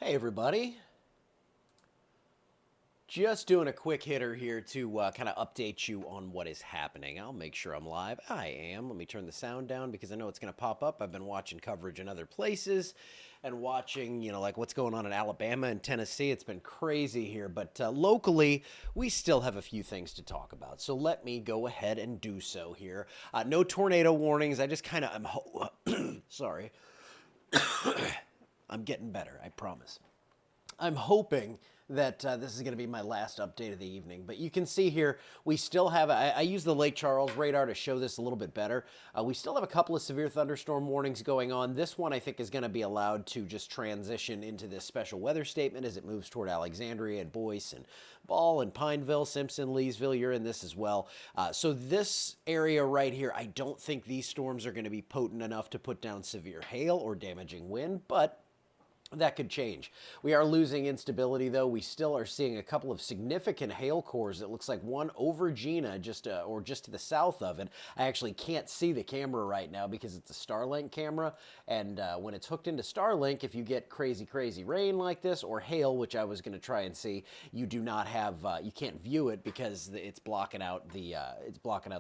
Hey everybody, just doing a quick hitter here to kind of update you on what is happening. I'll make sure I'm live. I am. Let me turn the sound down because I know it's going to pop up. I've been watching coverage in other places and watching, like what's going on in Alabama and Tennessee. It's been crazy here, but locally, we still have a few things to talk about. So let me go ahead and do so here. No tornado warnings. I just kind of, sorry, I'm getting better, I promise. I'm hoping that this is going to be my last update of the evening. But you can see here, we still have, I use the Lake Charles radar to show this a little bit better. We still have a couple of severe thunderstorm warnings going on. This one, I think, is going to be allowed to just transition into this special weather statement as it moves toward Alexandria and Boyce and Ball and Pineville, Simpson, Leesville. You're in this as well. So this area right here, I don't think these storms are going to be potent enough to put down severe hail or damaging wind, but that could change. We are losing instability, though. We still are seeing a couple of significant hail cores. It looks like one over Gina, or just to the south of it. I actually can't see the camera right now because it's a Starlink camera. And when it's hooked into Starlink, if you get crazy, crazy rain like this or hail, which I was going to try and see, you do not have, you can't view it because it's blocking out the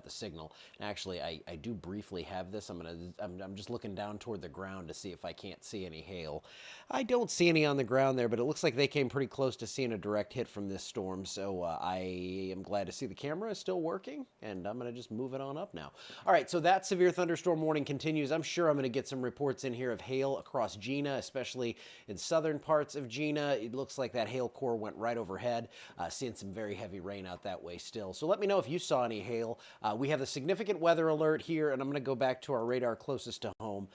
signal. And actually, I do briefly have this. I'm just looking down toward the ground to see if I can't see any hail. I don't see any on the ground there, but it looks like they came pretty close to seeing a direct hit from this storm. So I am glad to see the camera is still working, and I'm going to just move it on up now. All right, so that severe thunderstorm warning continues. I'm sure I'm going to get some reports in here of hail across Gina, especially in southern parts of Gina. It looks like that hail core went right overhead, seeing some very heavy rain out that way still. So let me know if you saw any hail. We have a significant weather alert here, and I'm going to go back to our radar closest to home.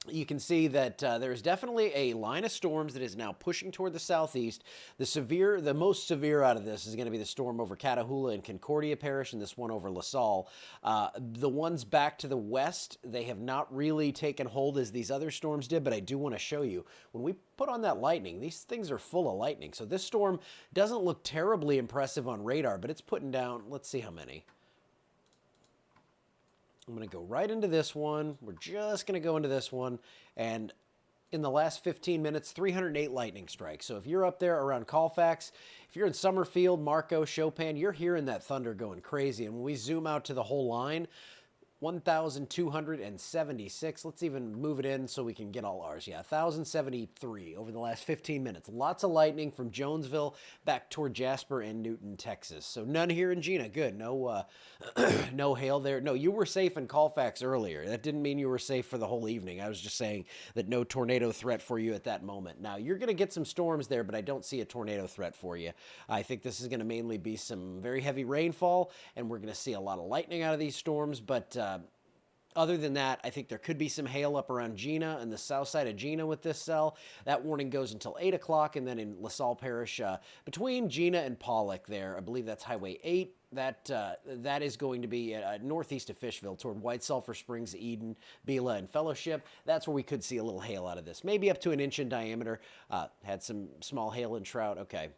You can see that there's definitely a line of storms that is now pushing toward the southeast. The most severe out of this is going to be the storm over Catahoula and Concordia Parish and this one over LaSalle. The ones back to the west, they have not really taken hold as these other storms did, but I do want to show you. When we put on that lightning, these things are full of lightning. So this storm doesn't look terribly impressive on radar, but it's putting down, let's see how many. I'm going to go right into this one. We're just going to go into this one. And in the last 15 minutes, 308 lightning strikes. So if you're up there around Colfax, if you're in Summerfield, Marco, Chopin, you're hearing that thunder going crazy. And when we zoom out to the whole line, 1,276. Let's even move it in so we can get all ours. Yeah, 1,073 over the last 15 minutes. Lots of lightning from Jonesville back toward Jasper and Newton, Texas. So none here in Gina. Good. No, no hail there. No, you were safe in Colfax earlier. That didn't mean you were safe for the whole evening. I was just saying that no tornado threat for you at that moment. Now, you're going to get some storms there, but I don't see a tornado threat for you. I think this is going to mainly be some very heavy rainfall, and we're going to see a lot of lightning out of these storms, but other than that, I think there could be some hail up around Gina and the south side of Gina with this cell. That warning goes until 8 o'clock, and then in LaSalle Parish, between Gina and Pollock there, I believe that's Highway 8, that is going to be northeast of Fishville toward White Sulphur Springs, Eden, Beulah, and Fellowship. That's where we could see a little hail out of this. Maybe up to an inch in diameter. Had some small hail in Trout. Okay.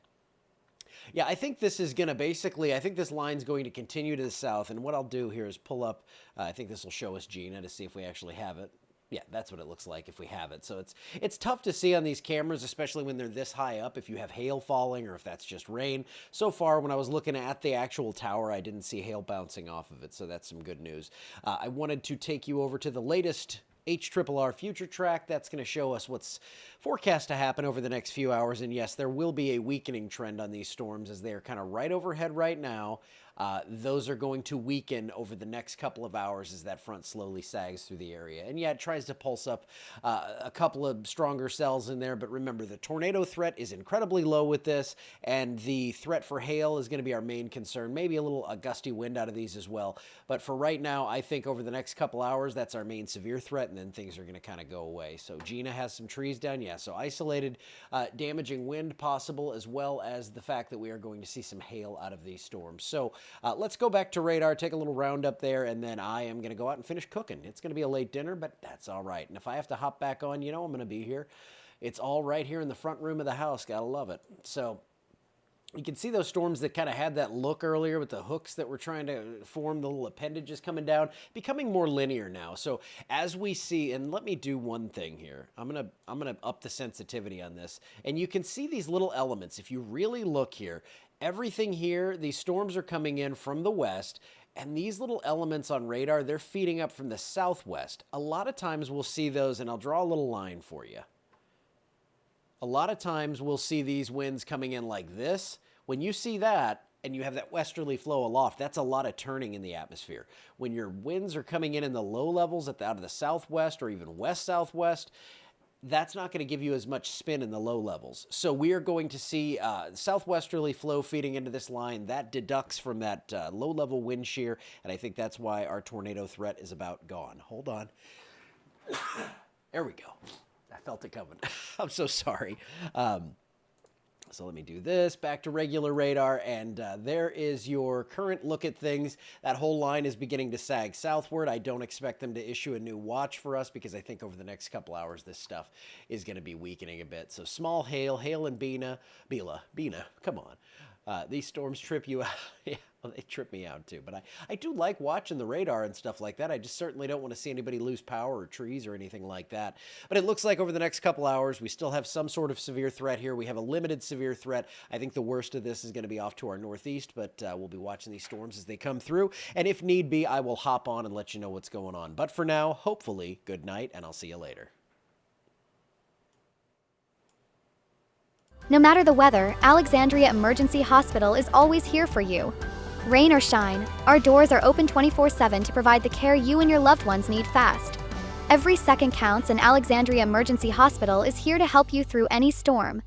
Yeah, I think this is going to I think this line's going to continue to the south. And what I'll do here is pull up, I think this will show us Gina to see if we actually have it. Yeah, that's what it looks like if we have it. So it's tough to see on these cameras, especially when they're this high up, if you have hail falling or if that's just rain. So far, when I was looking at the actual tower, I didn't see hail bouncing off of it. So that's some good news. I wanted to take you over to the latest HRRR future track. That's going to show us what's forecast to happen over the next few hours. And yes, there will be a weakening trend on these storms as they are kind of right overhead right now. Those are going to weaken over the next couple of hours as that front slowly sags through the area. And yeah, it tries to pulse up a couple of stronger cells in there. But remember, the tornado threat is incredibly low with this, and the threat for hail is going to be our main concern. Maybe a little gusty wind out of these as well. But for right now, I think over the next couple hours, that's our main severe threat, and then things are going to kind of go away. So Gina has some trees down. Yeah, so isolated damaging wind possible, as well as the fact that we are going to see some hail out of these storms. So let's go back to radar, take a little roundup there, and then I am going to go out and finish cooking. It's going to be a late dinner, but that's all right. And if I have to hop back on, I'm going to be here. It's all right here in the front room of the house. Gotta love it. So You can see those storms that kind of had that look earlier with the hooks that were trying to form the little appendages coming down, becoming more linear now. So as we see, and let me do one thing here. I'm gonna up the sensitivity on this. And you can see these little elements. If you really look here, everything here, these storms are coming in from the west. And these little elements on radar, they're feeding up from the southwest. A lot of times we'll see those, and I'll draw a little line for you. A lot of times we'll see these winds coming in like this. When you see that and you have that westerly flow aloft, that's a lot of turning in the atmosphere. When your winds are coming in the low levels out of the southwest or even west-southwest, that's not going to give you as much spin in the low levels. So we are going to see southwesterly flow feeding into this line. That deducts from that low-level wind shear, and I think that's why our tornado threat is about gone. Hold on. There we go. I felt it coming. I'm so sorry. So let me do this, back to regular radar, and there is your current look at things. That whole line is beginning to sag southward. I don't expect them to issue a new watch for us because I think over the next couple hours this stuff is going to be weakening a bit. So small hail, hail and Bina, come on. These storms trip you out. Yeah, well, they trip me out too. But I do like watching the radar and stuff like that. I just certainly don't want to see anybody lose power or trees or anything like that. But it looks like over the next couple hours, we still have some sort of severe threat here. We have a limited severe threat. I think the worst of this is going to be off to our northeast, but we'll be watching these storms as they come through. And if need be, I will hop on and let you know what's going on. But for now, hopefully, good night, and I'll see you later. No matter the weather, Alexandria Emergency Hospital is always here for you. Rain or shine, our doors are open 24/7 to provide the care you and your loved ones need fast. Every second counts, and Alexandria Emergency Hospital is here to help you through any storm.